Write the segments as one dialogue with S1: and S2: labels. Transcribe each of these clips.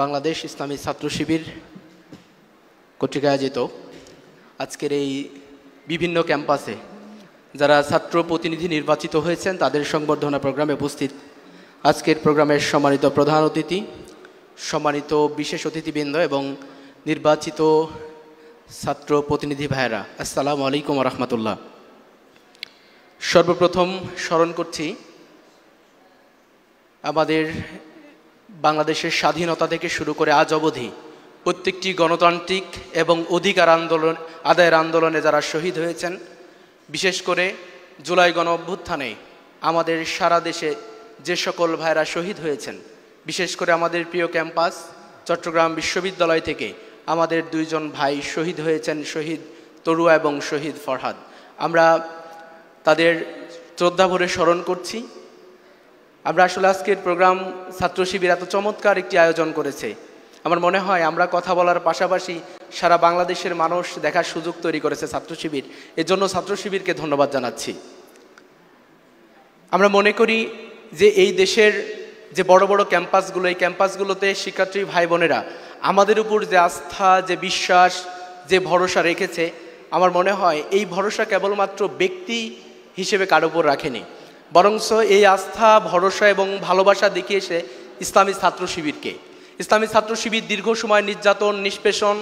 S1: বাংলাদেশ ইসলামী ছাত্র শিবির কর্তৃক আয়োজিত আজকের এই বিভিন্ন ক্যাম্পাসে যারা ছাত্র প্রতিনিধি নির্বাচিত হয়েছেন তাদের সংবর্ধনা প্রোগ্রামে উপস্থিত আজকের প্রোগ্রামের সম্মানিত প্রধান অতিথি, সম্মানিত বিশেষ অতিথিবৃন্দ এবং নির্বাচিত ছাত্র প্রতিনিধি ভাইয়েরা, আসসালামু আলাইকুম ওয়া রাহমাতুল্লাহ। সর্বপ্রথম স্মরণ করছি আমাদের বাংলাদেশের স্বাধীনতা থেকে শুরু করে আজ অবধি প্রত্যেকটি গণতান্ত্রিক এবং অধিকার আদায়ের আন্দোলনে যারা শহীদ হয়েছেন, বিশেষ করে জুলাই গণ অভ্যুত্থানে আমাদের সারা দেশে যে সকল ভাইরা শহীদ হয়েছেন, বিশেষ করে আমাদের প্রিয় ক্যাম্পাস চট্টগ্রাম বিশ্ববিদ্যালয় থেকে আমাদের দুইজন ভাই শহীদ হয়েছেন, শহীদ তরুয়া এবং শহীদ ফরহাদ। আমরা তাদের শ্রদ্ধাভরে স্মরণ করছি। আমরা আসলে আজকের প্রোগ্রাম ছাত্র শিবির এত চমৎকার একটি আয়োজন করেছে, আমার মনে হয় আমরা কথা বলার পাশাপাশি সারা বাংলাদেশের মানুষ দেখার সুযোগ তৈরি করেছে ছাত্র শিবির। এর জন্য ছাত্র শিবিরকে ধন্যবাদ জানাচ্ছি। আমরা মনে করি যে এই দেশের যে বড় বড় ক্যাম্পাসগুলো, এই ক্যাম্পাসগুলোতে শিক্ষার্থী ভাই বোনেরা আমাদের উপর যে আস্থা, যে বিশ্বাস, যে ভরসা রেখেছে, আমার মনে হয় এই ভরসা কেবলমাত্র ব্যক্তি হিসেবে কারো উপর রাখেনি, বরঞ্চ এই আস্থা, ভরসা এবং ভালোবাসা দেখিয়েছে ইসলামী ছাত্র শিবিরকে। ইসলামী ছাত্র শিবির দীর্ঘ সময় নির্যাতন, নিষ্পেষণ,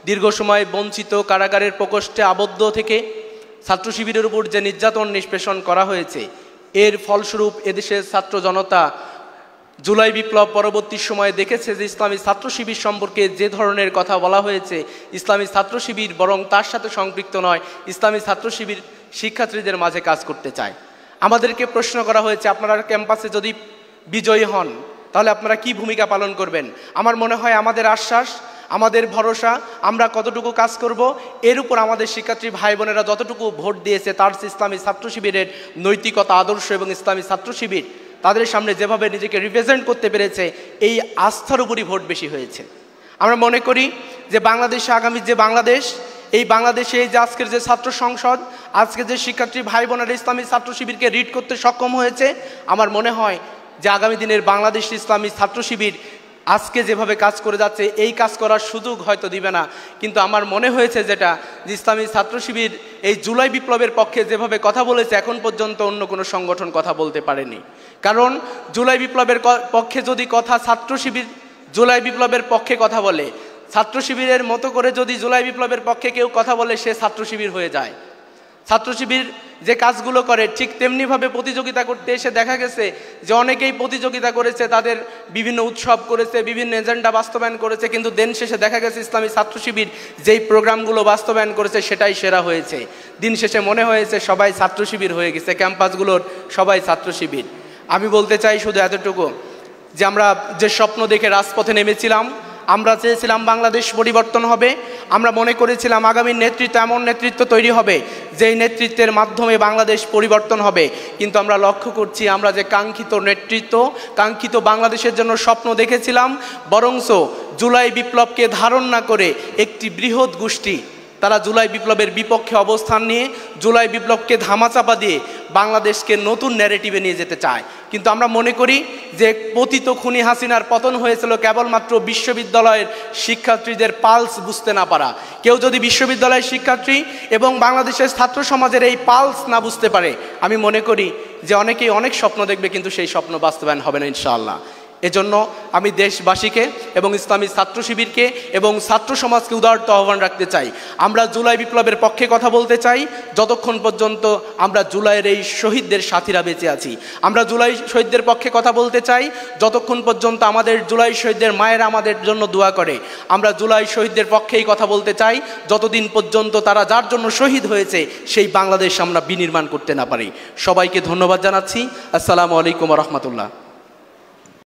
S1: দীর্ঘ সময় বঞ্চিত, কারাগারের প্রকোষ্ঠে আবদ্ধ থেকে ছাত্র শিবিরের উপর যে নির্যাতন, নিষ্পেষণ করা হয়েছে, এর ফলস্বরূপ এদেশের ছাত্র জনতা জুলাই বিপ্লব পরবর্তী সময়ে দেখেছে যে ইসলামী ছাত্র শিবির সম্পর্কে যে ধরনের কথা বলা হয়েছে, ইসলামী ছাত্র শিবির বরং তার সাথে সম্পৃক্ত নয়, ইসলামী ছাত্র শিবির শিক্ষার্থীদের মাঝে কাজ করতে চায়। আমাদেরকে প্রশ্ন করা হয়েছে, আপনারা ক্যাম্পাসে যদি বিজয়ী হন তাহলে আপনারা কি ভূমিকা পালন করবেন? আমার মনে হয় আমাদের আশ্বাস, আমাদের ভরসা, আমরা কতটুকু কাজ করব এর উপর আমাদের শিক্ষার্থী ভাই বোনেরা যতটুকু ভোট দিয়েছে তার ইসলামী ছাত্র শিবিরের নৈতিকতা, আদর্শ এবং ইসলামী ছাত্র শিবির তাদের সামনে যেভাবে নিজেকে রিপ্রেজেন্ট করতে পেরেছে, এই আস্থার উপরই ভোট বেশি হয়েছে। আমরা মনে করি যে বাংলাদেশে আগামী যে বাংলাদেশ, এই বাংলাদেশে এই যে আজকের যে ছাত্র সংসদ, আজকে যে শিক্ষার্থী ভাই বোনেরা ইসলামী ছাত্র শিবিরকে রিড করতে সক্ষম হয়েছে, আমার মনে হয় যে আগামী দিনের বাংলাদেশ ইসলামী ছাত্র শিবির আজকে যেভাবে কাজ করে যাচ্ছে এই কাজ করার সুযোগ হয়তো দিবে না, কিন্তু আমার মনে হয়েছে যেটা যে ইসলামী ছাত্র শিবির এই জুলাই বিপ্লবের পক্ষে যেভাবে কথা বলেছে এখন পর্যন্ত অন্য কোনো সংগঠন কথা বলতে পারেনি। কারণ জুলাই বিপ্লবের পক্ষে যদি কথা ছাত্র শিবির জুলাই বিপ্লবের পক্ষে কথা বলে, ছাত্র শিবিরের মতো করে যদি জুলাই বিপ্লবের পক্ষে কেউ কথা বলে, সে ছাত্র শিবির হয়ে যায়। ছাত্র শিবির যে কাজগুলো করে ঠিক তেমনিভাবে প্রতিযোগিতা করতে এসে দেখা গেছে যে অনেকেই প্রতিযোগিতা করেছে, তাদের বিভিন্ন উৎসব করেছে, বিভিন্ন এজেন্ডা বাস্তবায়ন করেছে, কিন্তু দিন শেষে দেখা গেছে ইসলামী ছাত্র শিবির যেই প্রোগ্রামগুলো বাস্তবায়ন করেছে সেটাই সেরা হয়েছে। দিন শেষে মনে হয়েছে সবাই ছাত্র শিবির হয়ে গেছে, ক্যাম্পাসগুলোর সবাই ছাত্র শিবির। আমি বলতে চাই শুধু এতটুকু যে আমরা যে স্বপ্ন দেখে রাজপথে নেমেছিলাম, আমরা চেয়েছিলাম বাংলাদেশ পরিবর্তন হবে, আমরা মনে করেছিলাম আগামী নেতৃত্ব এমন নেতৃত্ব তৈরি হবে যেই নেতৃত্বের মাধ্যমে বাংলাদেশ পরিবর্তন হবে, কিন্তু আমরা লক্ষ্য করছি আমরা যে কাঙ্ক্ষিত নেতৃত্ব, কাঙ্ক্ষিত বাংলাদেশের জন্য স্বপ্ন দেখেছিলাম, বরঞ্চ জুলাই বিপ্লবকে ধারণ না করে একটি বৃহৎ গোষ্ঠী তারা জুলাই বিপ্লবের বিপক্ষে অবস্থান নিয়ে জুলাই বিপ্লবকে ধামাচাপা দিয়ে বাংলাদেশকে নতুন ন্যারেটিভে নিয়ে যেতে চায়। কিন্তু আমরা মনে করি যে পতিত খুনি হাসিনার পতন হয়েছিল কেবলমাত্র বিশ্ববিদ্যালয়ের শিক্ষার্থীদের পালস বুঝতে না পারা। কেউ যদি বিশ্ববিদ্যালয়ের শিক্ষার্থী এবং বাংলাদেশের ছাত্র সমাজের এই পালস না বুঝতে পারে, আমি মনে করি যে অনেকেই অনেক স্বপ্ন দেখবে কিন্তু সেই স্বপ্ন বাস্তবায়ন হবে না ইনশাআল্লাহ। এজন্য আমি দেশবাসীকে এবং ইসলামী ছাত্র শিবিরকে এবং ছাত্র সমাজকে উদারত আহ্বান রাখতে চাই, আমরা জুলাই বিপ্লবের পক্ষে কথা বলতে চাই যতক্ষণ পর্যন্ত আমরা জুলাইয়ের এই শহীদদের সাথীরা বেঁচে আছি। আমরা জুলাই শহীদদের পক্ষে কথা বলতে চাই যতক্ষণ পর্যন্ত আমাদের জুলাই শহীদদের মায়েরা আমাদের জন্য দোয়া করে। আমরা জুলাই শহীদদের পক্ষেই কথা বলতে চাই যতদিন পর্যন্ত তারা যার জন্য শহীদ হয়েছে সেই বাংলাদেশ আমরা বিনির্মাণ করতে না পারি। সবাইকে ধন্যবাদ জানাচ্ছি। আসসালামু আলাইকুম ওয়া রাহমাতুল্লাহ।